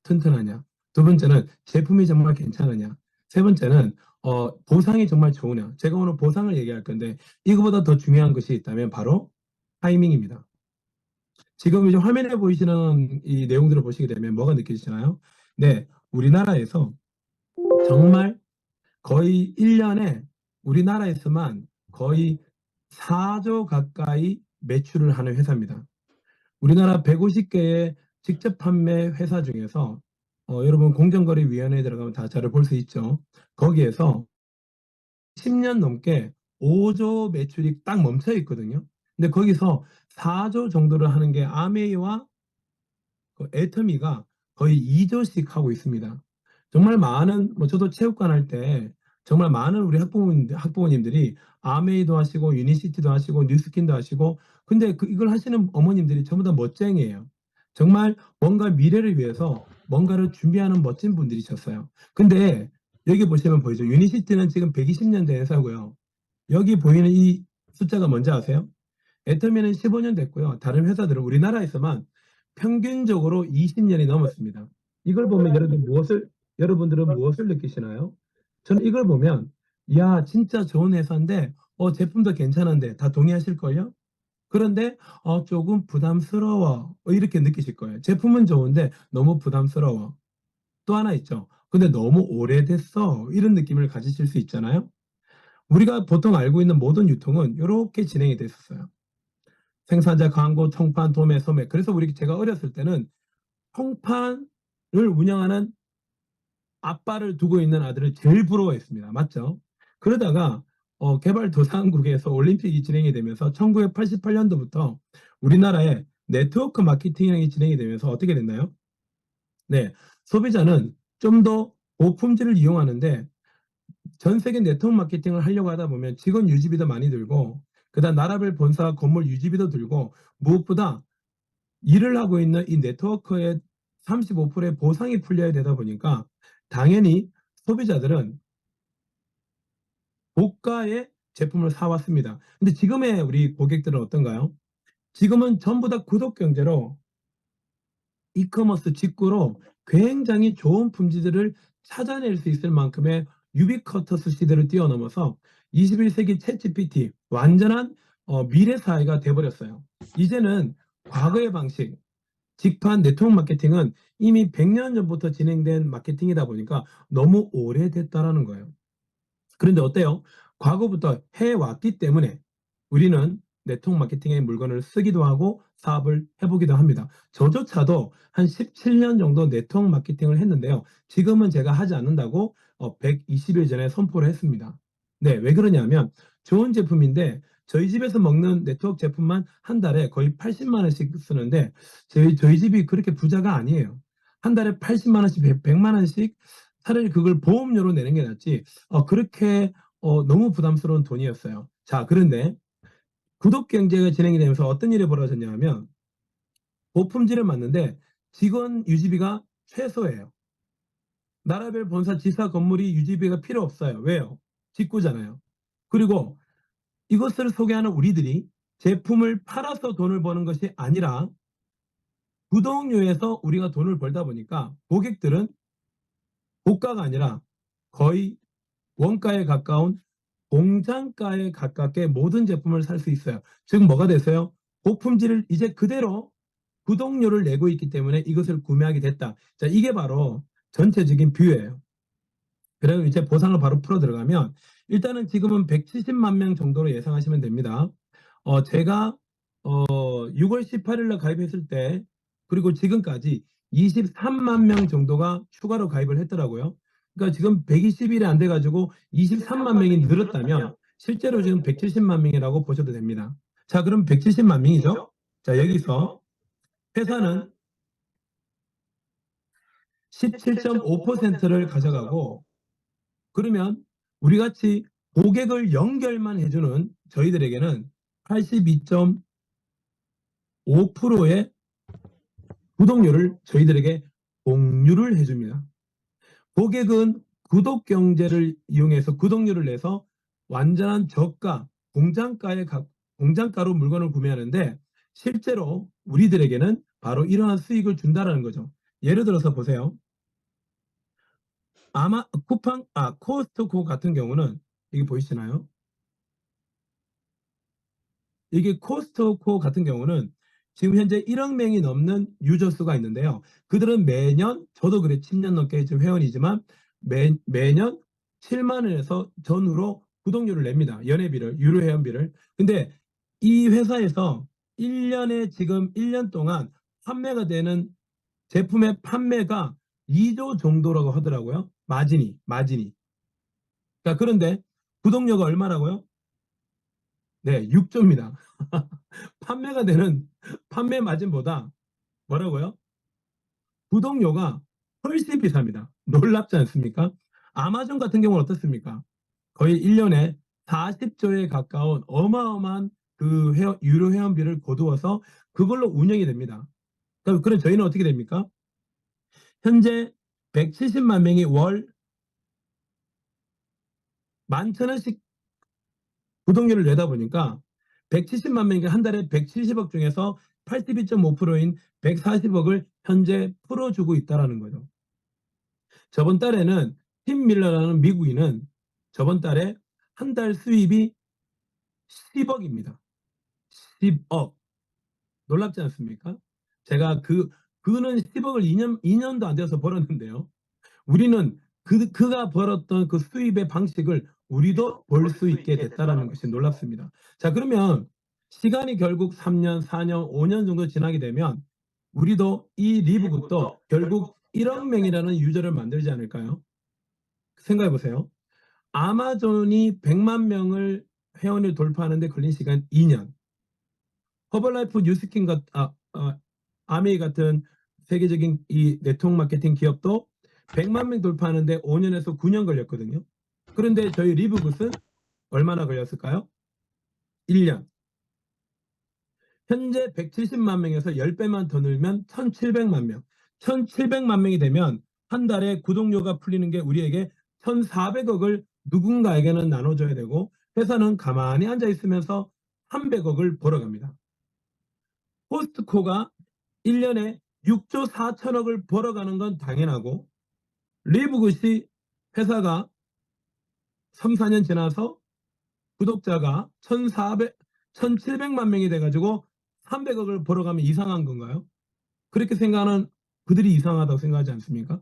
튼튼하냐. 두 번째는 제품이 정말 괜찮으냐. 세 번째는 보상이 정말 좋으냐. 제가 오늘 보상을 얘기할 건데 이거보다 더 중요한 것이 있다면 바로 타이밍입니다. 지금 이제 화면에 보이시는 이 내용들을 보시게 되면 뭐가 느껴지시나요? 네, 우리나라에서 정말 거의 1년에 우리나라에서만 거의 4조 가까이 매출을 하는 회사입니다. 우리나라 150개의 직접 판매 회사 중에서 여러분 공정거래위원회에 들어가면 다 자료 볼 수 있죠. 거기에서 10년 넘게 5조 매출이 딱 멈춰 있거든요. 근데 거기서 4조 정도를 하는 게 아메이와 애터미가 거의 2조씩 하고 있습니다. 정말 많은, 저도 체육관 할 때 정말 많은 우리 학부모님들이 아메이도 하시고 유니시티도 하시고 뉴스킨도 하시고 근데 이걸 하시는 어머님들이 전부 다 멋쟁이에요. 정말 뭔가 미래를 위해서 뭔가를 준비하는 멋진 분들이셨어요. 근데 여기 보시면 보이죠. 유니시티는 지금 120년 된 회사고요. 여기 보이는 이 숫자가 뭔지 아세요? 애터미는 15년 됐고요. 다른 회사들은 우리나라에서만 평균적으로 20년이 넘었습니다. 이걸 보면 여러분들은 무엇을 느끼시나요? 저는 이걸 보면, 야, 진짜 좋은 회사인데, 제품도 괜찮은데, 다 동의하실걸요? 그런데, 조금 부담스러워. 이렇게 느끼실 거예요. 제품은 좋은데, 너무 부담스러워. 또 하나 있죠. 근데 너무 오래됐어. 이런 느낌을 가지실 수 있잖아요. 우리가 보통 알고 있는 모든 유통은 이렇게 진행이 됐었어요. 생산자 광고, 청판, 도매, 소매. 그래서 제가 어렸을 때는 청판을 운영하는 아빠를 두고 있는 아들을 제일 부러워했습니다. 맞죠? 그러다가 개발도상국에서 올림픽이 진행이 되면서 1988년도부터 우리나라에 네트워크 마케팅이 진행이 되면서 어떻게 됐나요? 네, 소비자는 좀 더 고품질을 이용하는데 전 세계 네트워크 마케팅을 하려고 하다 보면 직원 유지비도 많이 들고 그다음 나라별 본사 건물 유지비도 들고 무엇보다 일을 하고 있는 이 네트워크의 35%의 보상이 풀려야 되다 보니까 당연히 소비자들은 고가의 제품을 사왔습니다. 근데 지금의 우리 고객들은 어떤가요? 지금은 전부 다 구독 경제로 이커머스 직구로 굉장히 좋은 품질들을 찾아낼 수 있을 만큼의 유비쿼터스 시대를 뛰어넘어서 21세기 챗 GPT 완전한 미래 사회가 돼버렸어요. 이제는 과거의 방식, 직판 네트워크 마케팅은 이미 100년 전부터 진행된 마케팅이다 보니까 너무 오래됐다라는 거예요. 그런데 어때요? 과거부터 해왔기 때문에 우리는 네트워크 마케팅의 물건을 쓰기도 하고 사업을 해보기도 합니다. 저조차도 한 17년 정도 네트워크 마케팅을 했는데요. 지금은 제가 하지 않는다고 120일 전에 선포를 했습니다. 네, 왜 그러냐면 좋은 제품인데 저희 집에서 먹는 네트워크 제품만 한 달에 거의 80만 원씩 쓰는데 저희 집이 그렇게 부자가 아니에요. 한 달에 80만 원씩, 100만 원씩 차라리 그걸 보험료로 내는 게 낫지 그렇게 너무 부담스러운 돈이었어요. 자, 그런데 구독 경제가 진행이 되면서 어떤 일이 벌어졌냐 하면 고품질을 맞는데 직원 유지비가 최소예요. 나라별 본사 지사 건물이 유지비가 필요 없어요. 왜요? 직구잖아요. 그리고 이것을 소개하는 우리들이 제품을 팔아서 돈을 버는 것이 아니라 구독료에서 우리가 돈을 벌다 보니까 고객들은 고가가 아니라 거의 원가에 가까운 공장가에 가깝게 모든 제품을 살 수 있어요. 즉 뭐가 됐어요? 고품질을 이제 그대로 구독료를 내고 있기 때문에 이것을 구매하게 됐다. 자, 이게 바로 전체적인 뷰예요. 그리고 이제 보상을 바로 풀어 들어가면 일단은 지금은 170만 명 정도로 예상하시면 됩니다. 제가 6월 18일 날 가입했을 때 그리고 지금까지 23만 명 정도가 추가로 가입을 했더라고요. 그러니까 지금 120일이 안 돼가지고 23만 명이 늘었다면 실제로 지금 170만 명이라고 보셔도 됩니다. 자, 그럼 170만 명이죠? 자, 여기서 회사는 17.5%를 가져가고 그러면 우리 같이 고객을 연결만 해주는 저희들에게는 82.5%의 구독료를 저희들에게 공유를 해줍니다. 고객은 구독 경제를 이용해서 구독료를 내서 완전한 저가 공장가로 물건을 구매하는데 실제로 우리들에게는 바로 이러한 수익을 준다라는 거죠. 예를 들어서 보세요. 아마 코스트코 같은 경우는 이게 보이시나요? 이게 코스트코 같은 경우는 지금 현재 1억 명이 넘는 유저 수가 있는데요. 그들은 매년 저도 그래 10년 넘게 지금 회원이지만 매년 7만 원에서 전후로 구독료를 냅니다. 연회비를, 유료 회원비를. 근데 이 회사에서 1년에 지금 1년 동안 판매가 되는 제품의 판매가 2조 정도라고 하더라고요. 마진이. 자, 그런데 구독료가 얼마라고요? 네, 6조입니다. 판매가 되는 판매 마진보다 뭐라고요? 구독료가 훨씬 비쌉니다. 놀랍지 않습니까? 아마존 같은 경우는 어떻습니까? 거의 1년에 40조에 가까운 어마어마한 그 유료 회원비를 거두어서 그걸로 운영이 됩니다. 그럼 저희는 어떻게 됩니까? 현재 170만 명이 월 11,000원씩 구독료를 내다 보니까 170만 명이 한 달에 170억 중에서 82.5%인 140억을 현재 풀어주고 있다는 거죠. 저번 달에는 팀 밀러라는 미국인은 저번 달에 한 달 수입이 10억입니다. 10억. 놀랍지 않습니까? 제가 그는 10억을 2년도 안 돼서 벌었는데요. 우리는 그가 벌었던 그 수입의 방식을 우리도 벌 수 있게 됐다는 것이 놀랍습니다. 자, 그러면 시간이 결국 3년, 4년, 5년 정도 지나게 되면 우리도 이 리브굿도 결국 1억 명이라는 유저를 만들지 않을까요? 생각해 보세요. 아마존이 100만 명을 회원을 돌파하는데 걸린 시간 2년. 허벌라이프 뉴스킨 아메이 같은 세계적인 이 네트워크 마케팅 기업도 100만 명 돌파하는데 5년에서 9년 걸렸거든요. 그런데 저희 리브굿은 얼마나 걸렸을까요? 1년. 현재 170만 명에서 10배만 더 늘면 1,700만 명. 1,700만 명이 되면 한 달에 구독료가 풀리는 게 우리에게 1,400억을 누군가에게는 나눠줘야 되고 회사는 가만히 앉아 있으면서 300억을 벌어갑니다. 코스트코가 1년에 6조 4천억을 벌어가는 건 당연하고 리브굿이 회사가 3, 4년 지나서 구독자가 1,700만 명이 돼가지고 300억을 벌어가면 이상한 건가요? 그렇게 생각하는 그들이 이상하다고 생각하지 않습니까?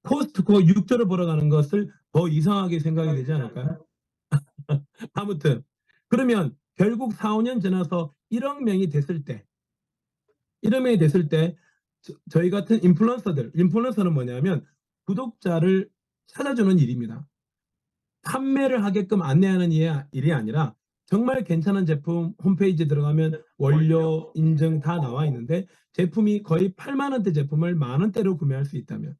코스트코 6조를 벌어가는 것을 더 이상하게 생각이 되지 않을까요? 아무튼 그러면 결국 4, 5년 지나서 1억 명이 됐을 때 1억 명이 됐을 때 저희 같은 인플루언서는 뭐냐면 구독자를 찾아주는 일입니다. 판매를 하게끔 안내하는 일이 아니라 정말 괜찮은 제품 홈페이지 들어가면 원료 인증 다 나와 있는데 제품이 거의 8만 원대 제품을 만 원대로 구매할 수 있다면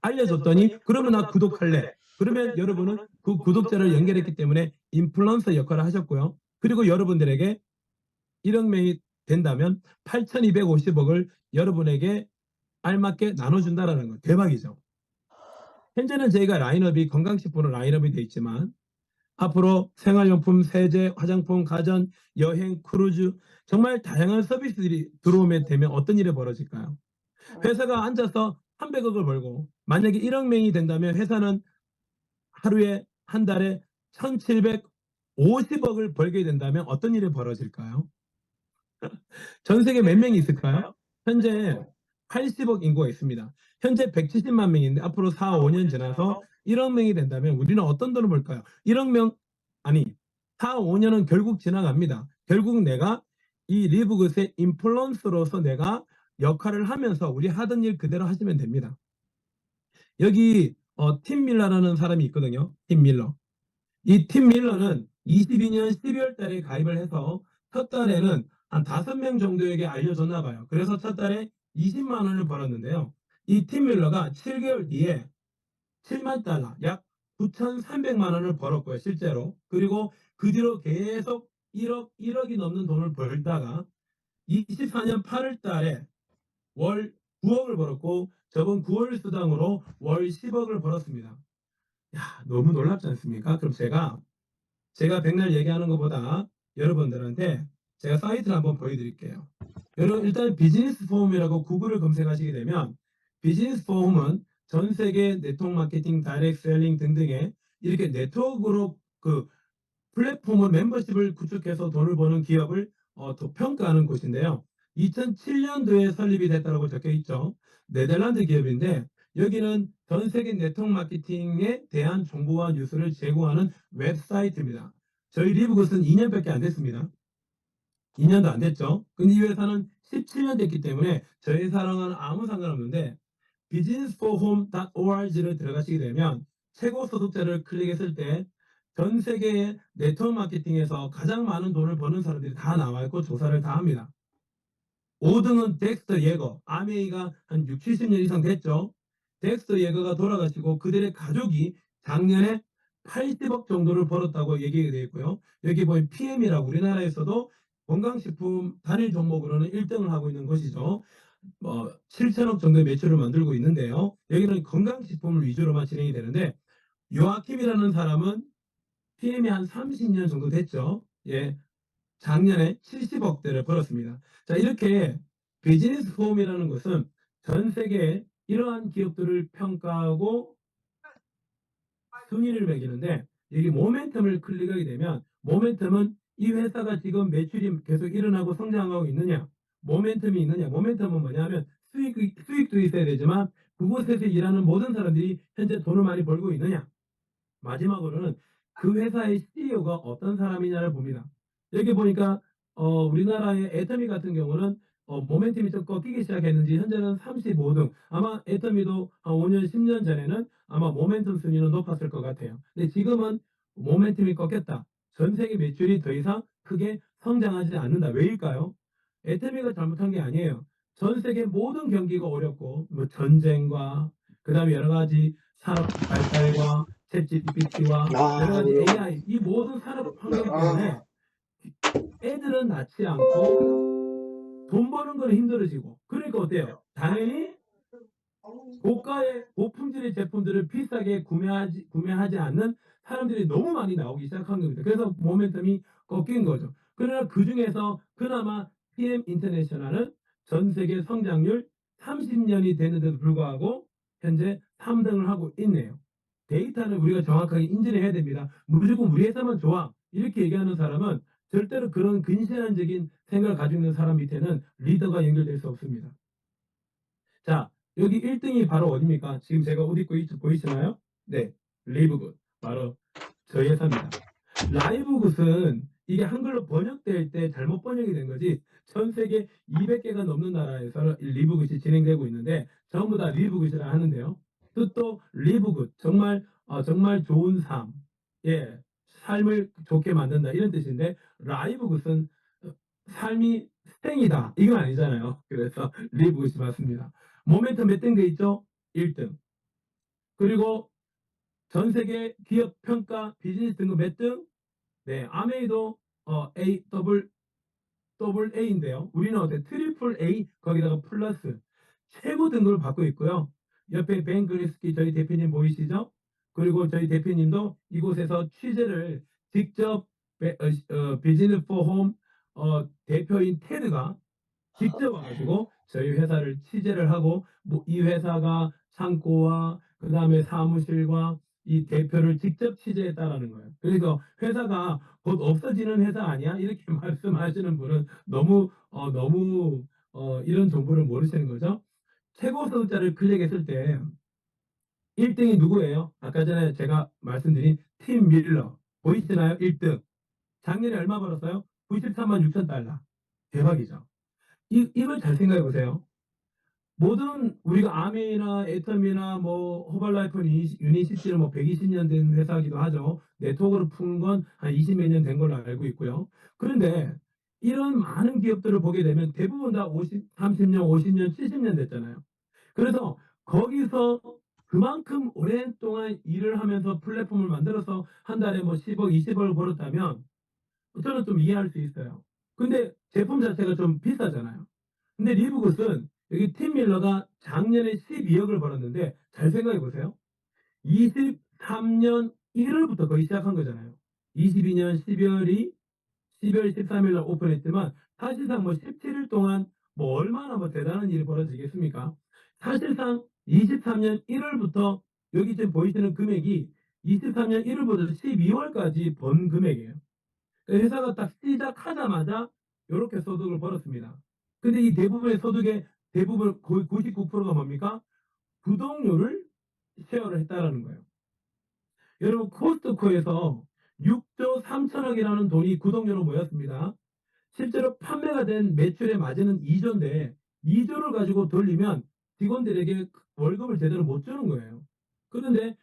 알려줬더니 그러면 나 구독할래. 그러면 여러분은 그 구독자를 연결했기 때문에 인플루언서 역할을 하셨고요. 그리고 여러분들에게 1억 명이 된다면 8,250억을 여러분에게 알맞게 나눠준다라는 거 대박이죠. 현재는 저희가 라인업이 건강식품으로 라인업이 되어 있지만 앞으로 생활용품, 세제, 화장품, 가전, 여행, 크루즈 정말 다양한 서비스들이 들어오면 되면 어떤 일이 벌어질까요? 회사가 앉아서 300억을 벌고 만약에 1억 명이 된다면 회사는 하루에 한 달에 1,750억을 벌게 된다면 어떤 일이 벌어질까요? 전 세계 몇 명이 있을까요? 현재 80억 인구가 있습니다. 현재 170만 명인데 앞으로 4, 5년 지나서 1억 명이 된다면 우리는 어떤 돈을 벌까요? 1억 명 아니 4, 5년은 결국 지나갑니다. 결국 내가 이 리브굿의 인플루언서로서 내가 역할을 하면서 우리 하던 일 그대로 하시면 됩니다. 여기 팀 밀러라는 사람이 있거든요. 팀 밀러. 이 팀 밀러는 22년 12월 달에 가입을 해서 첫 달에는 한 5명 정도에게 알려줬나 봐요. 그래서 첫 달에 20만 원을 벌었는데요. 이 팀 밀러가 7개월 뒤에 7만 달러, 약 9,300만 원을 벌었고요, 실제로. 그리고 그 뒤로 계속 1억이 넘는 돈을 벌다가 24년 8월 달에 월 9억을 벌었고 저번 9월 수당으로 월 10억을 벌었습니다. 야, 너무 놀랍지 않습니까? 그럼 제가 백날 얘기하는 것보다 여러분들한테 제가 사이트를 한번 보여드릴게요. 여러분 일단 비즈니스 폼이라고 구글을 검색하시게 되면 비즈니스 포홈은 전 세계 네트워크 마케팅, 다이렉트 셀링 등등의 이렇게 네트워크로 그 플랫폼을 멤버십을 구축해서 돈을 버는 기업을 더 평가하는 곳인데요. 2007년도에 설립이 됐다고 적혀 있죠. 네덜란드 기업인데 여기는 전 세계 네트워크 마케팅에 대한 정보와 뉴스를 제공하는 웹사이트입니다. 저희 리브굿은 2년밖에 안 됐습니다. 2년도 안 됐죠. 근데 이 회사는 17년 됐기 때문에 저희 회사랑은 아무 상관없는데 businessforhome.org를 들어가시게 되면 최고 소득자를 클릭했을 때 전 세계의 네트워크 마케팅에서 가장 많은 돈을 버는 사람들이 다 나와 있고 조사를 다 합니다. 5등은 덱스터 예거, 아메이가 한 6, 70년 이상 됐죠. 덱스터 예거가 돌아가시고 그들의 가족이 작년에 80억 정도를 벌었다고 얘기가 되어 있고요. 여기 보면 PM이라고 우리나라에서도 건강식품 단일 종목으로는 1등을 하고 있는 것이죠. 7천억 정도의 매출을 만들고 있는데요. 여기는 건강식품을 위주로만 진행이 되는데 요아킴이라는 사람은 PM이 한 30년 정도 됐죠. 예, 작년에 70억대를 벌었습니다. 자, 이렇게 비즈니스 폼이라는 것은 전 세계에 이러한 기업들을 평가하고 순위를 매기는데 여기 모멘텀을 클릭하게 되면 모멘텀은 이 회사가 지금 매출이 계속 일어나고 성장하고 있느냐, 모멘텀이 있느냐. 모멘텀은 뭐냐면 수익도 있어야 되지만 그곳에서 일하는 모든 사람들이 현재 돈을 많이 벌고 있느냐. 마지막으로는 그 회사의 CEO가 어떤 사람이냐를 봅니다. 여기 보니까 우리나라의 애터미 같은 경우는 모멘텀이 좀 꺾이기 시작했는지 현재는 35등. 아마 애터미도 한 5년, 10년 전에는 아마 모멘텀 순위는 높았을 것 같아요. 근데 지금은 모멘텀이 꺾였다. 전 세계 매출이 더 이상 크게 성장하지 않는다. 왜일까요? 애터미가 잘못한 게 아니에요. 전 세계 모든 경기가 어렵고 뭐 전쟁과 그다음에 여러 가지 산업 발달과 챗GPT와 여러 가지 어려워. AI 이 모든 산업 환경 때문에 애들은 낳지 않고 돈 버는 건 힘들어지고 그러니까 어때요? 당연히 고가의 고품질의 제품들을 비싸게 구매하지 않는 사람들이 너무 많이 나오기 시작한 겁니다. 그래서 모멘텀이 꺾인 거죠. 그러나 그 중에서 그나마 PM 인터내셔널은 전 세계 성장률 30년이 됐는데도 불구하고 현재 3등을 하고 있네요. 데이터는 우리가 정확하게 인지해야 됩니다. 무조건 우리 회사만 좋아 이렇게 얘기하는 사람은 절대로 그런 근시안적인 생각을 가지고 있는 사람 밑에는 리더가 연결될 수 없습니다. 자, 여기 1등이 바로 어디입니까? 지금 제가 옷 입고 보이시나요? 네, 리브굿. 바로 저희 회사입니다. 라이브굿은 이게 한글로 번역될 때 잘못 번역이 된 거지 전 세계 200개가 넘는 나라에서 리브굿이 진행되고 있는데 전부 다 리브굿이라 하는데요. 뜻도 리브굿, 정말 정말 좋은 삶, 예, 삶을 좋게 만든다 이런 뜻인데 라이브굿은 삶이 스탱이다 이건 아니잖아요. 그래서 리브굿이 맞습니다. 모멘텀 몇 등 돼 있죠? 1등. 그리고 전 세계 기업 평가 비즈니스 등급 몇 등? 네, 아메이도 더블 A인데요. 우리는 어때? 트리플 A 거기다가 플러스 최고 등급을 받고 있고요. 옆에 벤 그리스키 저희 대표님 보이시죠? 그리고 저희 대표님도 이곳에서 취재를 직접 비즈니스 포홈 대표인 테드가 직접 와가지고 저희 회사를 취재를 하고 뭐이 회사가 창고와 그 다음에 사무실과 이 대표를 직접 취재했다라는 거예요. 그래서 회사가 곧 없어지는 회사 아니야? 이렇게 말씀하시는 분은 너무 이런 정보를 모르시는 거죠. 최고 소득자를 클릭했을 때 1등이 누구예요? 아까 전에 제가 말씀드린 팀 밀러 보이시나요? 1등 작년에 얼마 벌었어요? 93만 6천 달러 대박이죠. 이걸 잘 생각해 보세요. 모든 우리가 아메이나 애텀이나 뭐 호발라이프 유니시티는 뭐 120년 된 회사이기도 하죠. 네트워크를 푼 건 한 20몇 년 된 걸로 알고 있고요. 그런데 이런 많은 기업들을 보게 되면 대부분 다 30년, 50년, 70년 됐잖아요. 그래서 거기서 그만큼 오랜 동안 일을 하면서 플랫폼을 만들어서 한 달에 뭐 10억, 20억을 벌었다면 저는 좀 이해할 수 있어요. 근데 제품 자체가 좀 비싸잖아요. 근데 리브굿은 여기 팀 밀러가 작년에 12억을 벌었는데 잘 생각해 보세요. 23년 1월부터 거의 시작한 거잖아요. 22년 12월 13일 날 오픈했지만 사실상 뭐 17일 동안 뭐 얼마나 뭐 대단한 일이 벌어지겠습니까? 사실상 23년 1월부터 여기 지금 보이시는 금액이 23년 1월부터 12월까지 번 금액이에요. 회사가 딱 시작하자마자 요렇게 소득을 벌었습니다. 근데 이 대부분의 소득의 대부분 거의 99%가 뭡니까? 구독료를 쉐어를 했다라는 거예요. 여러분 코스트코에서 6조 3천억이라는 돈이 구독료로 모였습니다. 실제로 판매가 된 매출의 마진은 2조인데 2조를 가지고 돌리면 직원들에게 월급을 제대로 못 주는 거예요. 그런데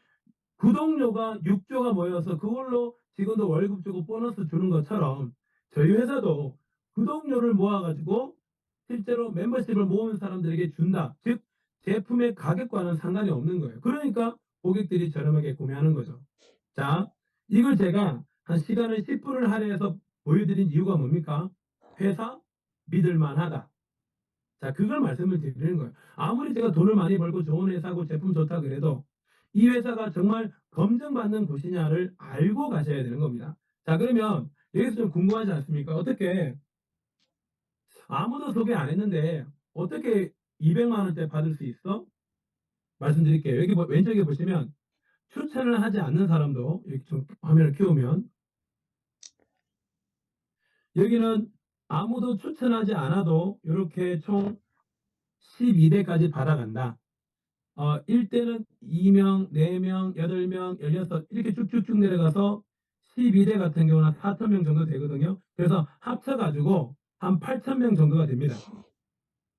구독료가 6조가 모여서 그걸로 직원들 월급 주고 보너스 주는 것처럼 저희 회사도 구독료를 모아가지고 실제로 멤버십을 모은 사람들에게 준다. 즉 제품의 가격과는 상관이 없는 거예요. 그러니까 고객들이 저렴하게 구매하는 거죠. 자, 이걸 제가 한 시간을 10분을 할애해서 보여드린 이유가 뭡니까? 회사 믿을만하다. 자, 그걸 말씀을 드리는 거예요. 아무리 제가 돈을 많이 벌고 좋은 회사고 제품 좋다 그래도 이 회사가 정말 검증받는 곳이냐를 알고 가셔야 되는 겁니다. 자, 그러면 여기서 좀 궁금하지 않습니까? 어떻게 아무도 소개 안 했는데 어떻게 200만 원대 받을 수 있어? 말씀드릴게요. 여기 왼쪽에 보시면 추천을 하지 않는 사람도 이렇게 좀 화면을 키우면 여기는 아무도 추천하지 않아도 이렇게 총 12대까지 받아간다. 1대는 2명, 4명, 8명, 16 이렇게 쭉쭉쭉 내려가서 12대 같은 경우는 4,000명 정도 되거든요. 그래서 합쳐가지고 한 8,000명 정도가 됩니다.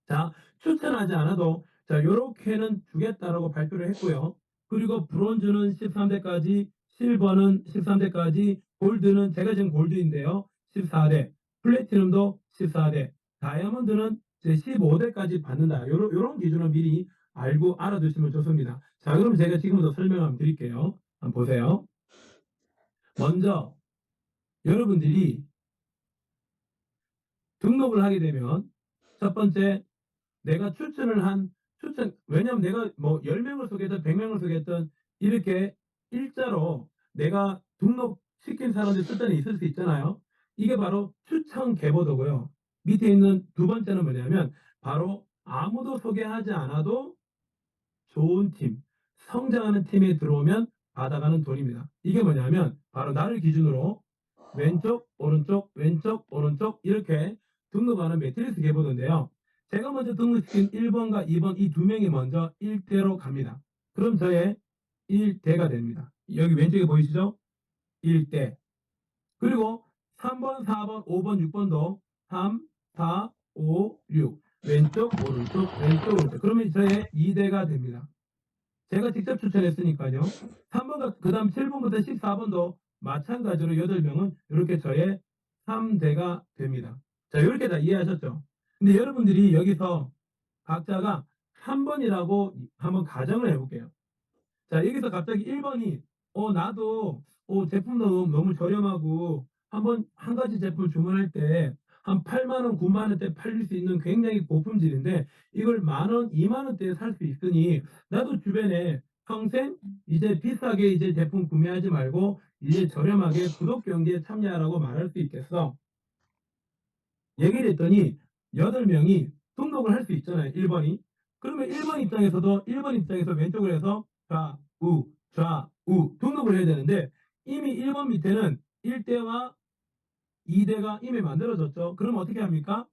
자, 추천하지 않아도 자, 요렇게는 주겠다라고 발표를 했고요. 그리고 브론즈는 13대까지, 실버는 13대까지, 골드는 제가 지금 골드인데요. 14대, 플래티넘도 14대, 다이아몬드는 이제 15대까지 받는다. 요런 기준을 미리 알고 알아두시면 좋습니다. 자, 그럼 제가 지금부터 설명 한번 드릴게요. 한번 보세요. 먼저 여러분들이 등록을 하게 되면 첫 번째 내가 추천을 한 왜냐면 내가 뭐 10명을 소개했든 100명을 소개했든 이렇게 일자로 내가 등록시킨 사람들 숫자는 있을 수 있잖아요. 이게 바로 추천 계보도고요. 밑에 있는 두 번째는 뭐냐면 바로 아무도 소개하지 않아도 좋은 팀, 성장하는 팀에 들어오면 받아가는 돈입니다. 이게 뭐냐면 바로 나를 기준으로 왼쪽, 오른쪽, 왼쪽, 오른쪽 이렇게 등록하는 매트리스 계보도인데요. 제가 먼저 등록시킨 1번과 2번 이 두 명이 먼저 1대로 갑니다. 그럼 저의 1대가 됩니다. 여기 왼쪽에 보이시죠? 1대. 그리고 3번, 4번, 5번, 6번도 3, 4, 5, 6 왼쪽, 오른쪽, 왼쪽, 오른쪽. 그러면 저의 2대가 됩니다. 제가 직접 추천했으니까요. 3번과 그 다음 7번부터 14번도 마찬가지로 8명은 이렇게 저의 3대가 됩니다. 자, 이렇게 다 이해하셨죠? 근데 여러분들이 여기서 각자가 한 번이라고 한번 가정을 해볼게요. 자, 여기서 갑자기 1번이 나도 제품도 너무 저렴하고 한번 한 가지 제품 주문할 때 한 8만 원, 9만 원대 팔릴 수 있는 굉장히 고품질인데 이걸 만 원, 2만 원대에 살 수 있으니 나도 주변에 평생 이제 비싸게 이제 제품 구매하지 말고 이제 저렴하게 구독 경기에 참여하라고 말할 수 있겠어. 얘기를 했더니 8명이 등록을 할 수 있잖아요. 1번이. 그러면 1번 입장에서도 1번 입장에서 왼쪽으로 해서 좌우 등록을 해야 되는데 이미 1번 밑에는 1대와 2대가 이미 만들어졌죠. 그럼 어떻게 합니까?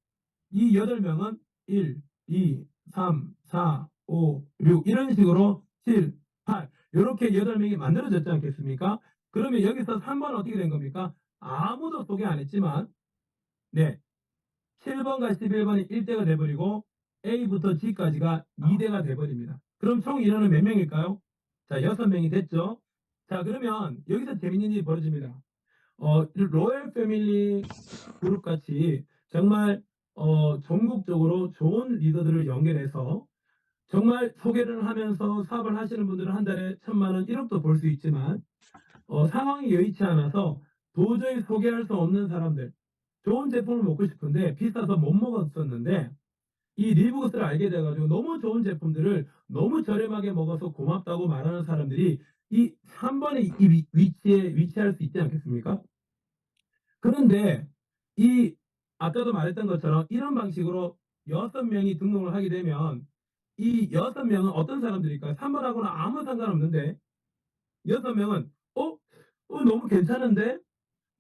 이 8명은 1, 2, 3, 4, 5, 6 이런 식으로 7, 8 이렇게 8명이 만들어졌지 않겠습니까? 그러면 여기서 3번 어떻게 된 겁니까? 아무도 소개 안 했지만 네 7번과 11번이 1대가 돼버리고 A부터 G까지가 2대가 돼버립니다. 그럼 총 인원은 몇 명일까요? 자, 6명이 됐죠. 자, 그러면 여기서 재밌는 일이 벌어집니다. 로열 패밀리 그룹 같이 정말 전국적으로 좋은 리더들을 연결해서 정말 소개를 하면서 사업을 하시는 분들은 한 달에 1,000만 원, 1억도 벌 수 있지만 상황이 여의치 않아서 도저히 소개할 수 없는 사람들 좋은 제품을 먹고 싶은데 비싸서 못 먹었었는데 이 리브굿을 알게 돼가지고 너무 좋은 제품들을 너무 저렴하게 먹어서 고맙다고 말하는 사람들이 이 3번의 이 위치에 위치할 수 있지 않겠습니까? 그런데 이 아까도 말했던 것처럼 이런 방식으로 6명이 등록을 하게 되면 이 6명은 어떤 사람들일까요? 3번하고는 아무 상관없는데 6명은 너무 괜찮은데?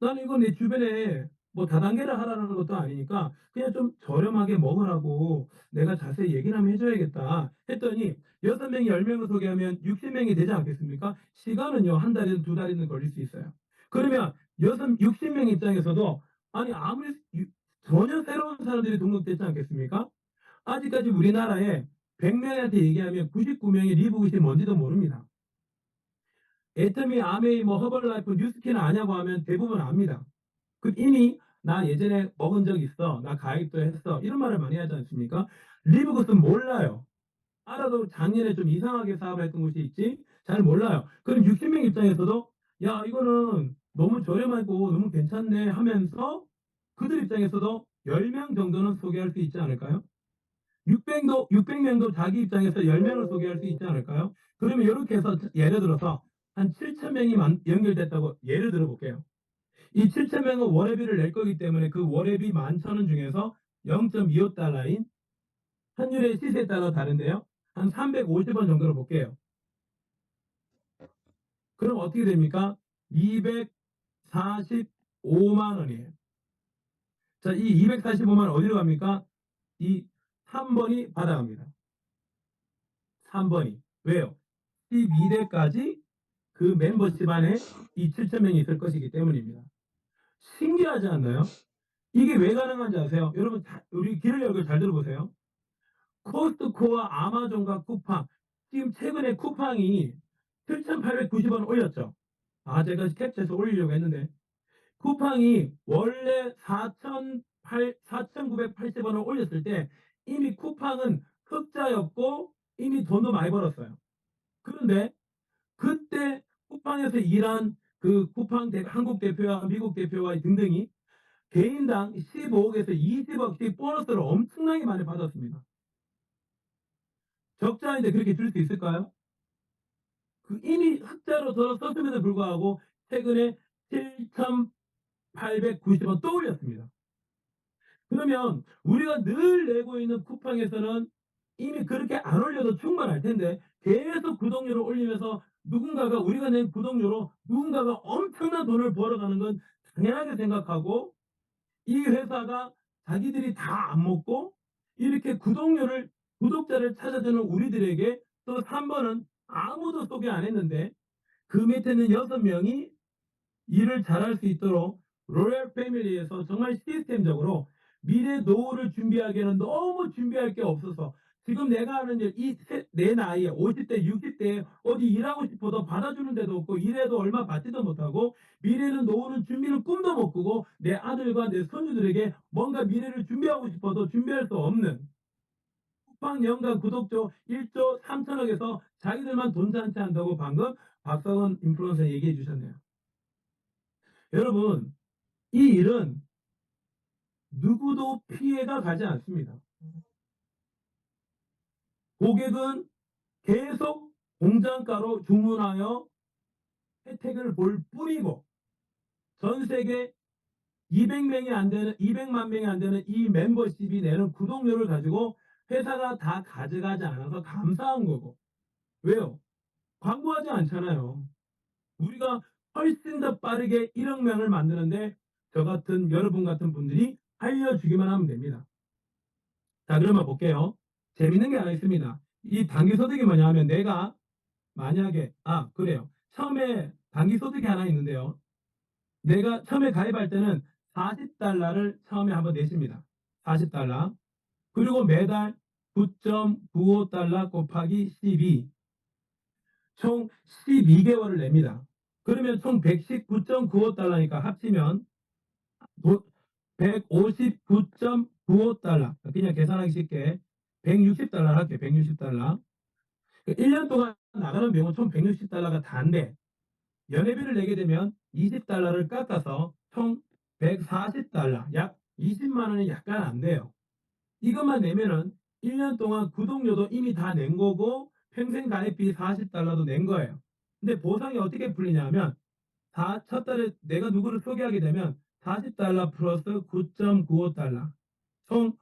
나는 이거 내 주변에 뭐 다단계를 하라는 것도 아니니까 그냥 좀 저렴하게 먹으라고 내가 자세히 얘기를 한번 해 줘야겠다 했더니 6명이 10명을 소개하면 60명이 되지 않겠습니까? 시간은요, 1 달이든 2 달이든 걸릴 수 있어요. 그러면 60명 입장에서도 아니 아무리 전혀 새로운 사람들이 등록됐지 않겠습니까? 아직까지 우리나라에 100명한테 얘기하면 99명이 리브굿이 뭔지도 모릅니다. 애터미, 아메이, 뭐 허벌라이프, 뉴스킨을 아냐고 하면 대부분 압니다. 이미 나 예전에 먹은 적 있어, 나 가입도 했어, 이런 말을 많이 하지 않습니까? 리브굿은 몰라요. 알아도 작년에 좀 이상하게 사업을 했던 곳이 있지 잘 몰라요. 그럼 60명 입장에서도 야 이거는 너무 저렴하고 너무 괜찮네 하면서 그들 입장에서도 10명 정도는 소개할 수 있지 않을까요? 600명도 자기 입장에서 10명을 소개할 수 있지 않을까요? 그러면 이렇게 해서 예를 들어서 한 7,000명이 연결됐다고 예를 들어 볼게요. 이 7,000명은 월회비를 낼 거기 때문에 그 월회비 11,000원 중에서 0.25달러인 환율의 시세에 따라 다른데요. 한 350원 정도로 볼게요. 그럼 어떻게 됩니까? 245만 원이에요. 자, 이 245만 원 어디로 갑니까? 이 3번이 받아갑니다. 3번이. 왜요? 12대까지 그 멤버십 안에 이 7,000명이 있을 것이기 때문입니다. 신기하지 않나요? 이게 왜 가능한지 아세요? 여러분, 우리 귀를 열고 잘 들어보세요. 코스트코와 아마존과 쿠팡, 지금 최근에 쿠팡이 7,890원 올렸죠. 제가 캡처해서 올리려고 했는데 쿠팡이 원래 4,980원을 올렸을 때 이미 쿠팡은 흑자였고 이미 돈도 많이 벌었어요. 그런데 그때 쿠팡에서 일한 그 쿠팡 한국 대표와 미국 대표와 등등이 개인당 15억에서 20억씩 보너스를 엄청나게 많이 받았습니다. 적자인데 그렇게 줄 수 있을까요? 이미 흑자로 들어섰음에도 불구하고 최근에 7,890원 또 올렸습니다. 그러면 우리가 늘 내고 있는 쿠팡에서는 이미 그렇게 안 올려도 충분할 텐데 계속 구독료를 올리면서 누군가가 우리가 낸 구독료로 누군가가 엄청난 돈을 벌어가는 건 당연하게 생각하고 이 회사가 자기들이 다 안 먹고 이렇게 구독자를 찾아주는 우리들에게 또 3번은 아무도 소개 안 했는데 그 밑에는 6명이 일을 잘할 수 있도록 로얄 패밀리에서 정말 시스템적으로 미래 노후를 준비하기에는 너무 준비할 게 없어서 지금 내가 하는 일, 내 나이에 50대, 60대에 어디 일하고 싶어도 받아주는 데도 없고 일해도 얼마 받지도 못하고 미래는 노후는 준비는 꿈도 못 꾸고 내 아들과 내 손주들에게 뭔가 미래를 준비하고 싶어도 준비할 수 없는 쿠팡 연간 구독자 1조 3천억에서 자기들만 돈 잔치 한다고 방금 박성원 인플루언서 얘기해 주셨네요. 여러분, 이 일은 누구도 피해가 가지 않습니다. 고객은 계속 공장가로 주문하여 혜택을 볼 뿐이고 전 세계 200만 명이 안 되는 이 멤버십이 내는 구독료를 가지고 회사가 다 가져가지 않아서 감사한 거고. 왜요? 광고하지 않잖아요. 우리가 훨씬 더 빠르게 1억 명을 만드는데 저 같은 여러분 같은 분들이 알려주기만 하면 됩니다. 자, 그러면 볼게요. 재밌는 게 하나 있습니다. 이 단기소득이 뭐냐 하면 내가 만약에 그래요. 처음에 단기소득이 하나 있는데요. 내가 처음에 가입할 때는 40달러를 처음에 한번 내십니다. 40달러. 그리고 매달 9.95달러 곱하기 12. 총 12개월을 냅니다. 그러면 총 119.95달러니까 합치면 159.95달러. 그냥 계산하기 쉽게 160달러 할게요. 160달러. 1년 동안 나가는 비용은 총 160달러가 다인데 연회비를 내게 되면 20달러를 깎아서 총 140달러, 약 20만 원이 약간 안 돼요. 이것만 내면은 1년 동안 구독료도 이미 다 낸 거고 평생 가입비 40달러도 낸 거예요. 근데 보상이 어떻게 풀리냐면 첫 달에 내가 누구를 소개하게 되면 40달러 플러스 9.95달러 총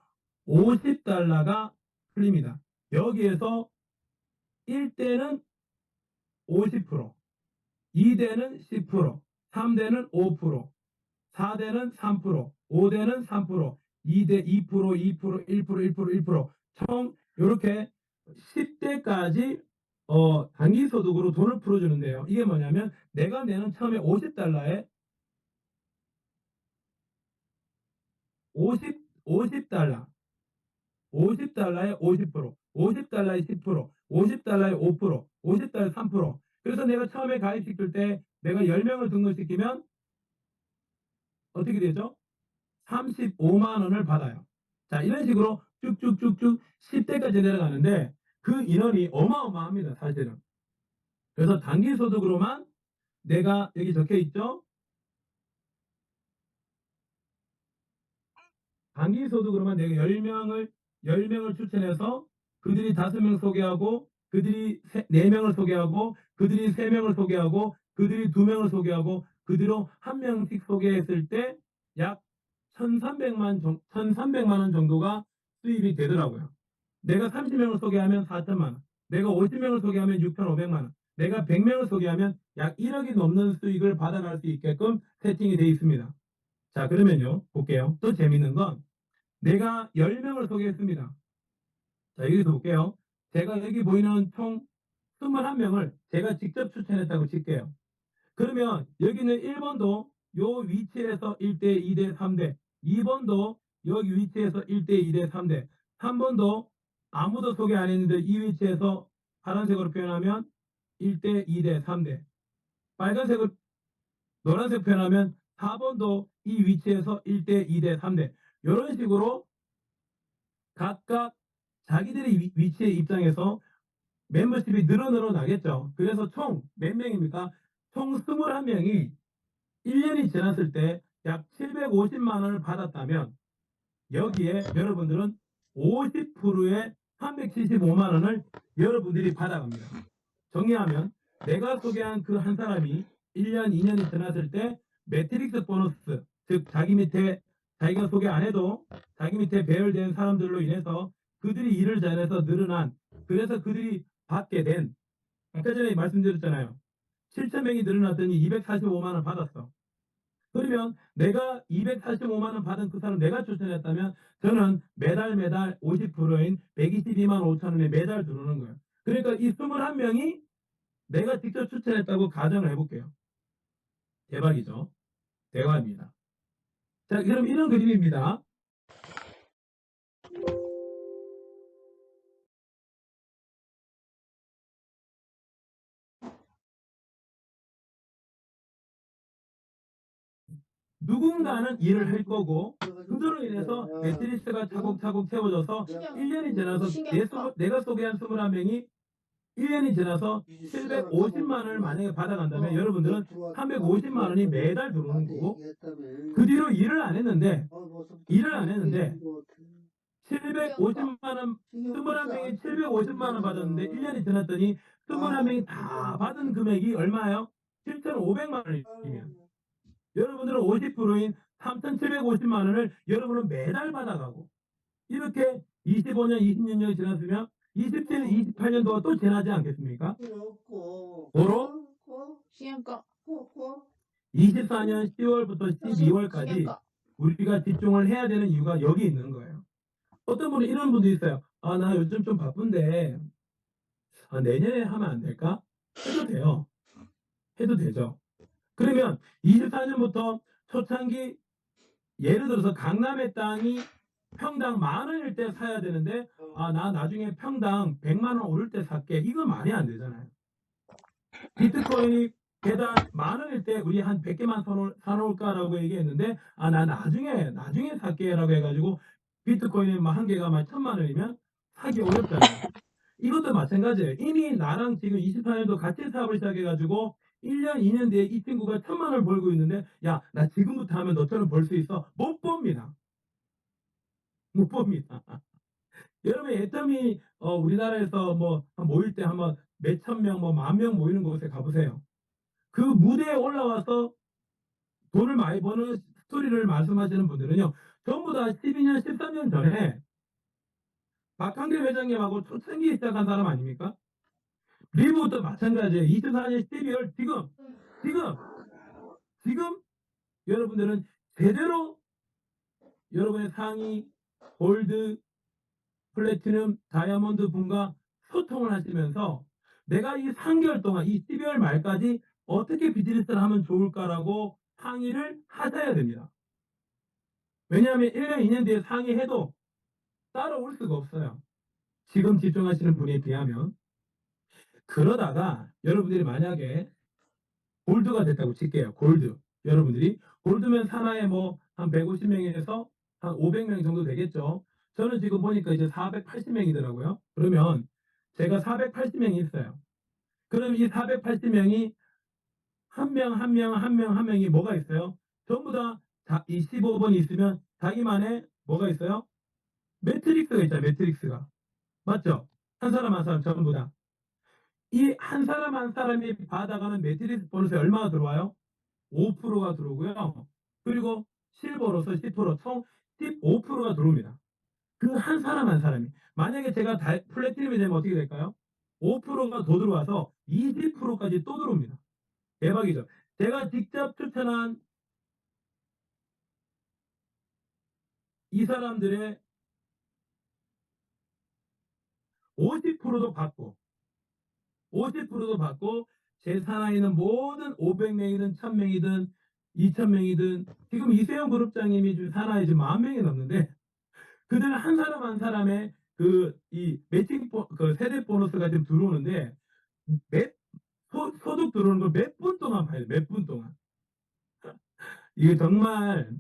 50달러가 풀립니다. 여기에서 1대는 50%, 2대는 10%, 3대는 5%, 4대는 3%, 5대는 3%, 2대 2%, 2%, 1%, 1%, 1%, 총 이렇게 10대까지 단기소득으로 돈을 풀어주는데요. 이게 뭐냐면 내가 내는 처음에 50달러에 50달러, 50달러에 50%, 50달러에 10%, 50달러에 5%, 50달러에 3%. 그래서 내가 처음에 가입시킬 때 내가 10명을 등록시키면 어떻게 되죠? 35만 원을 받아요. 자, 이런 식으로 쭉쭉쭉쭉 10대까지 내려가는데 그 인원이 어마어마합니다, 사실은. 그래서 단기소득으로만 내가 여기 적혀 있죠? 단기소득으로만 내가 10명을 추천해서 그들이 5명 소개하고 그들이 4명을 소개하고 그들이 3명을 소개하고 그들이 2명을 소개하고 그대로 1명씩 소개했을 때 약 1300만 원 정도가 수입이 되더라고요. 내가 30명을 소개하면 4천만 원, 내가 50명을 소개하면 6,500만 원, 내가 100명을 소개하면 약 1억이 넘는 수익을 받아갈 수 있게끔 세팅이 되어 있습니다. 자, 그러면요, 볼게요. 또 재밌는 건 내가 10명을 소개했습니다. 자, 여기서 볼게요. 제가 여기 보이는 총 21명을 제가 직접 추천했다고 칠게요. 그러면 여기는 1번도 요 위치에서 1대, 2대, 3대, 2번도 여기 위치에서 1대, 2대, 3대, 3번도 아무도 소개 안 했는데 이 위치에서 파란색으로 표현하면 1대, 2대, 3대, 빨간색으로 노란색 표현하면 4번도 이 위치에서 1대, 2대, 3대, 이런 식으로 각각 자기들의 위치의 입장에서 멤버십이 늘어나겠죠. 그래서 총 몇 명입니까? 총 21명이 1년이 지났을 때 약 750만 원을 받았다면 여기에 여러분들은 50%의 375만 원을 여러분들이 받아갑니다. 정리하면 내가 소개한 그 한 사람이 1년, 2년이 지났을 때 매트릭스 보너스, 즉 자기 밑에 자기가 소개 안 해도 자기 밑에 배열된 사람들로 인해서 그들이 일을 잘해서 늘어난, 그래서 그들이 받게 된, 아까 전에 말씀드렸잖아요. 7,000명이 늘어났더니 245만 원 받았어. 그러면 내가 245만 원 받은 그 사람 내가 추천했다면 저는 매달 50%인 122만 5천 원에 매달 들어오는 거예요. 그러니까 이 21명이 내가 직접 추천했다고 가정을 해볼게요. 대박이죠. 대박입니다. 자, 그럼 이런 그림입니다. 누군가는 일을 할 거고 그들로 인해서 매트리스가 차곡차곡 채워져서 1년이 지나서 내가 소개한 21명이 1년이 지나서 750만 원을 만약에 받아간다면 여러분들은 350만 원이 매달 들어오는 거고 그 뒤로 일을 안 했는데 750만 원 21명이 750만 원 받았는데 1년이 지났더니 21명이 다 받은 금액이 얼마예요? 7,500만 원이면 여러분들은 50%인 3,750만 원을 여러분은 매달 받아가고 이렇게 25년, 26년이 지났으면 27, 28년도가 또 지나지 않겠습니까? 고로 시행가 24년 10월부터 12월까지 시행가 우리가 집중을 해야 되는 이유가 여기 있는 거예요. 어떤 분은 이런 분도 있어요. 아, 나 요즘 좀 바쁜데 내년에 하면 안 될까? 해도 돼요. 해도 되죠. 그러면 24년부터 초창기 예를 들어서 강남의 땅이 평당 10,000원일 때 사야 되는데 나 나중에 평당 100만 원 오를 때 살게. 이거 말이 안 되잖아요. 비트코인이 배당 10,000원일 때 우리 한 100개만 사놓을까라고 얘기했는데 나 나중에 살게라고 해가지고 비트코인이 한 개가 1,000만 원이면 사기 어렵잖아요. 이것도 마찬가지예요. 이미 나랑 지금 24년도 같이 사업을 시작해가지고 1년, 2년 뒤에 이 친구가 1,000만 원을 벌고 있는데 야, 나 지금부터 하면 너처럼 벌 수 있어. 못 봅니다. 못 봅니다. 여러분 애터미 우리나라에서 뭐 모일 때 한번 몇천 명, 뭐 10,000명 모이는 곳에 가보세요. 그 무대에 올라와서 돈을 많이 버는 스토리를 말씀하시는 분들은요. 전부 다 12년, 13년 전에 박한길 회장님하고 초창기에 시작한 사람 아닙니까? 리브도 마찬가지예요. 2004년 12월 지금 여러분들은 제대로 여러분의 상위, 골드, 플래티넘, 다이아몬드 분과 소통을 하시면서 내가 이 3개월 동안 이 12월 말까지 어떻게 비즈니스를 하면 좋을까라고 상의를 하셔야 됩니다. 왜냐하면 1년, 2년 뒤에 상의해도 따라올 수가 없어요. 지금 집중하시는 분에 비하면. 그러다가 여러분들이 만약에 골드가 됐다고 칠게요. 골드. 여러분들이 골드면 산하에 뭐 한 150명에서 한 500명 정도 되겠죠. 저는 지금 보니까 이제 480명이더라고요. 그러면 제가 480명이 있어요. 그럼 이 480명이 한 명 한 명 한 명 한 명이 뭐가 있어요? 전부 다 이 15번이 있으면 자기만의 뭐가 있어요? 매트릭스가 있잖아요. 매트릭스가. 맞죠? 한 사람 한 사람 전부 다. 이 한 사람 한 사람이 받아가는 매트릭스 보너스에 얼마가 들어와요? 5%가 들어오고요. 그리고 실버로서 10%, 총 15%가 들어옵니다. 그 한 사람 한 사람이. 만약에 제가 플래티넘이 되면 어떻게 될까요? 5%가 더 들어와서 20%까지 또 들어옵니다. 대박이죠. 제가 직접 추천한 이 사람들의 50%도 받고 50%도 받고 제 산하에 있는 모든 500명이든 1000명이든 2000명이든 지금 이세영 그룹장님이 지금 산하에 지금 10,000명이 넘는데 그들 한 사람 한 사람의 그 이 매칭 그 세대 보너스가 지금 들어오는데 소득 들어오는 걸 몇 분 동안 봐야 돼. 몇 분 동안. 이게 정말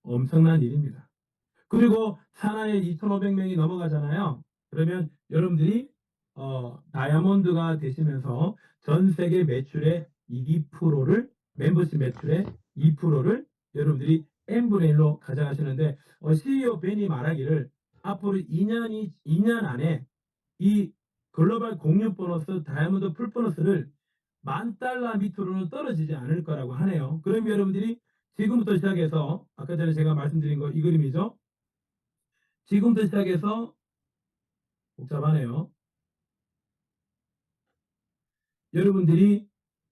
엄청난 일입니다. 그리고 산하에 2,500명이 넘어가잖아요. 그러면 여러분들이 다이아몬드가 되시면서 전 세계 매출의 2%를 멤버십 매출의 2%를 여러분들이 n분의 1로 가져가시는데 CEO 벤이 말하기를 앞으로 2년 안에 이 글로벌 공유 보너스 다이아몬드 풀 보너스를 $10,000 밑으로는 떨어지지 않을 거라고 하네요. 그럼 여러분들이 지금부터 시작해서 아까 전에 제가 말씀드린 거 이 그림이죠. 지금부터 시작해서 복잡하네요. 여러분들이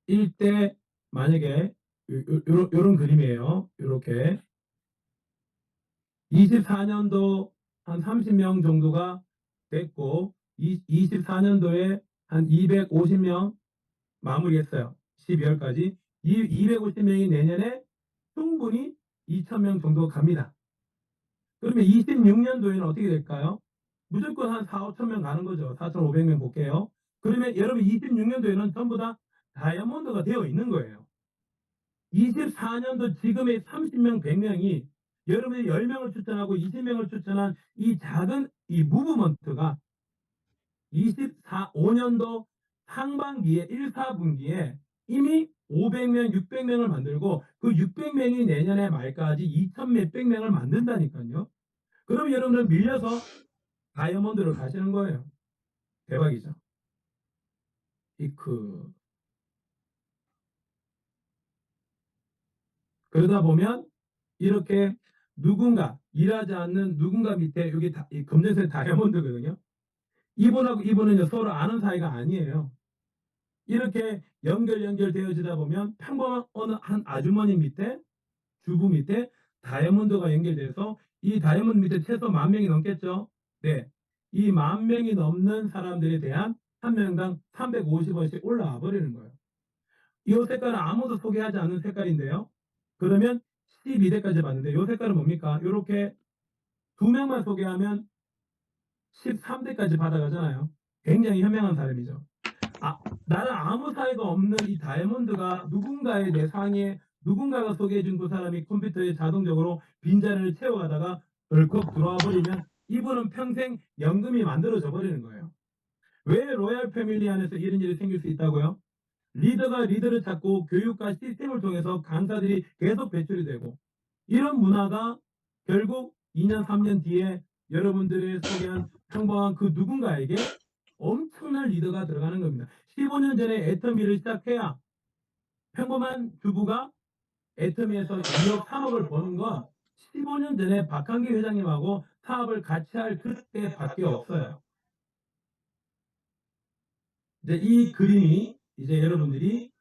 1대 만약에 요런 그림이에요. 이렇게 24년도 한 30명 정도가 됐고 24년도에 한 250명 마무리했어요. 12월까지. 이 250명이 내년에 충분히 2,000명 정도 갑니다. 그러면 26년도에는 어떻게 될까요? 무조건 한 4, 5천 명 가는 거죠. 4,500명 볼게요. 그러면 여러분 26년도에는 전부 다 다이아몬드가 되어 있는 거예요. 24년도 지금의 30명, 100명이 여러분이 10명을 추천하고 20명을 추천한 이 작은 이 무브먼트가 5년도 상반기에 1, 4분기에 이미 500명, 600명을 만들고 그 600명이 내년에 말까지 2,000 몇백 명을 만든다니까요. 그럼 여러분들 밀려서 다이아몬드로 가시는 거예요. 대박이죠. 이크. 그러다 보면 이렇게 누군가 일하지 않는 누군가 밑에 여기 이 검정색 다이아몬드거든요. 이분하고 이분은 서로 아는 사이가 아니에요. 이렇게 연결되어지다 보면 평범한 어느 한 아주머니 밑에 주부 밑에 다이아몬드가 연결돼서 이 다이아몬드 밑에 최소 10,000명이 넘겠죠. 네. 이 10,000명이 넘는 사람들에 대한 한 명당 350원씩 올라와 버리는 거예요. 이 색깔은 아무도 소개하지 않는 색깔인데요. 그러면 12대까지 봤는데 이 색깔은 뭡니까? 이렇게 2명만 소개하면 13대까지 받아가잖아요. 굉장히 현명한 사람이죠. 나는 아무 사이가 없는 이 다이아몬드가 누군가의 내 상에 누군가가 소개해준 그 사람이 컴퓨터에 자동적으로 빈자리를 채워가다가 덜컥 들어와 버리면 이분은 평생 연금이 만들어져 버리는 거예요. 왜 로얄 패밀리 안에서 이런 일이 생길 수 있다고요? 리더가 리더를 찾고 교육과 시스템을 통해서 강사들이 계속 배출이 되고 이런 문화가 결국 2년, 3년 뒤에 여러분들이 소개한 평범한 그 누군가에게 엄청난 리더가 들어가는 겁니다. 15년 전에 애터미를 시작해야 평범한 주부가 애터미에서 2억, 3억을 버는 건 15년 전에 박한기 회장님하고 사업을 같이 할 그때밖에 없어요. 이제 이 그림이 이제 여러분들이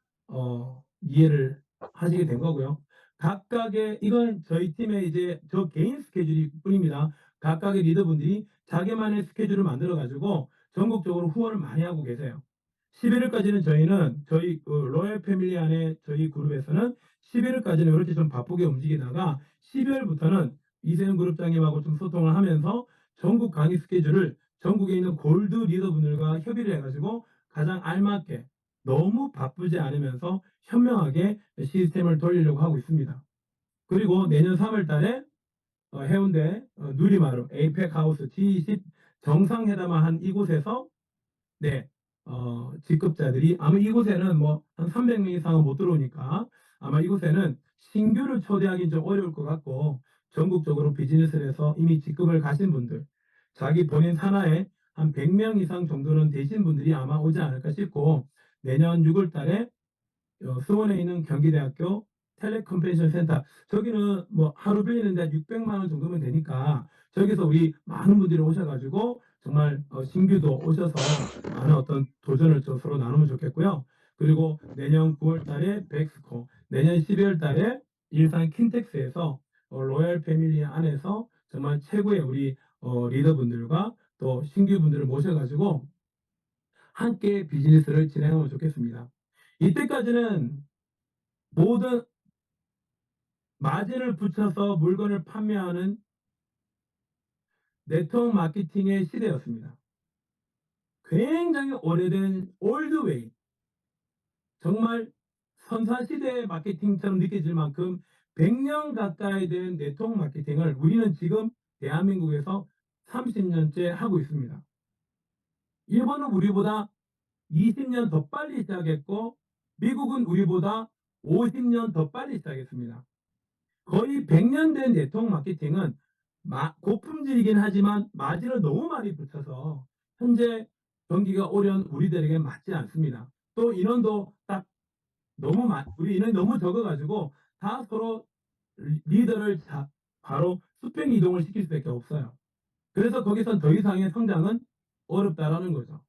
이해를 하시게 된 거고요. 각각의 이건 저희 팀의 이제 저 개인 스케줄일 뿐입니다. 각각의 리더분들이 자기만의 스케줄을 만들어 가지고 전국적으로 후원을 많이 하고 계세요. 11월까지는 저희는 저희 그 로얄 패밀리 안에 저희 그룹에서는 11월까지는 이렇게 좀 바쁘게 움직이다가 12월부터는 이세영 그룹장님하고 좀 소통을 하면서 전국 강의 스케줄을 전국에 있는 골드 리더분들과 협의를 해가지고 가장 알맞게 너무 바쁘지 않으면서 현명하게 시스템을 돌리려고 하고 있습니다. 그리고 내년 3월 달에 해운대 누리마루 에이펙 하우스 G20 정상회담을 한 이곳에서 네, 직급자들이 아마 이곳에는 뭐 한 300명 이상은 못 들어오니까 아마 이곳에는 신규를 초대하기 좀 어려울 것 같고 전국적으로 비즈니스를 해서 이미 직급을 가신 분들, 자기 본인 산하에 한 100명 이상 정도는 되신 분들이 아마 오지 않을까 싶고 내년 6월 달에 수원에 있는 경기대학교 텔레컨벤션 센터 저기는 뭐 하루 빌리는데 600만 원 정도면 되니까 저기서 우리 많은 분들이 오셔가지고 정말 신규도 오셔서 많은 어떤 도전을 좀 서로 나누면 좋겠고요. 그리고 내년 9월 달에 백스코, 내년 12월 달에 일산 킨텍스에서 로얄 패밀리 안에서 정말 최고의 우리 리더분들과 또 신규분들을 모셔가지고 함께 비즈니스를 진행하면 좋겠습니다. 이때까지는 모든 마진을 붙여서 물건을 판매하는 네트워크 마케팅의 시대였습니다. 굉장히 오래된 올드웨이, 정말 선사시대의 마케팅처럼 느껴질 만큼 100년 가까이 된 네트워크 마케팅을 우리는 지금 대한민국에서 30년째 하고 있습니다. 일본은 우리보다 20년 더 빨리 시작했고 미국은 우리보다 50년 더 빨리 시작했습니다. 거의 100년 된 네트워크 마케팅은 고품질이긴 하지만 마진을 너무 많이 붙여서 현재 경기가 어려운 우리들에게 맞지 않습니다. 또 인원도 딱 우리 인원이 너무 적어가지고 다 서로 리더를 바로 수평 이동을 시킬 수밖에 없어요. 그래서 거기서 더 이상의 성장은 어렵다라는 거죠.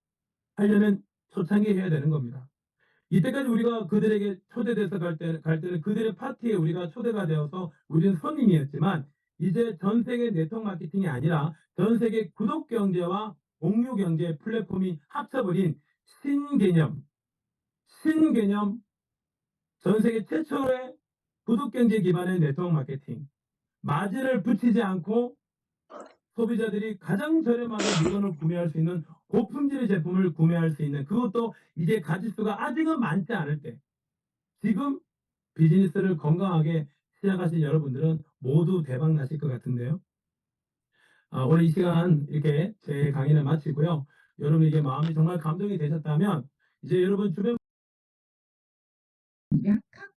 하려면 초창기에 해야 되는 겁니다. 이때까지 우리가 그들에게 초대돼서 갈 때는 그들의 파티에 우리가 초대가 되어서 우리는 손님이었지만 이제 전 세계 네트워크 마케팅이 아니라 전 세계 구독 경제와 공유 경제 플랫폼이 합쳐버린 신개념, 신개념 전 세계 최초의 구독 경제 기반의 네트워크 마케팅. 마진을 붙이지 않고 소비자들이 가장 저렴하게 물건을 구매할 수 있는 고품질의 제품을 구매할 수 있는 그것도 이제 가짓수가 아직은 많지 않을 때 지금 비즈니스를 건강하게 시작하신 여러분들은 모두 대박 나실 것 같은데요. 오늘 이 시간 이렇게 제 강의를 마치고요. 여러분에게 마음이 정말 감동이 되셨다면 이제 여러분 주변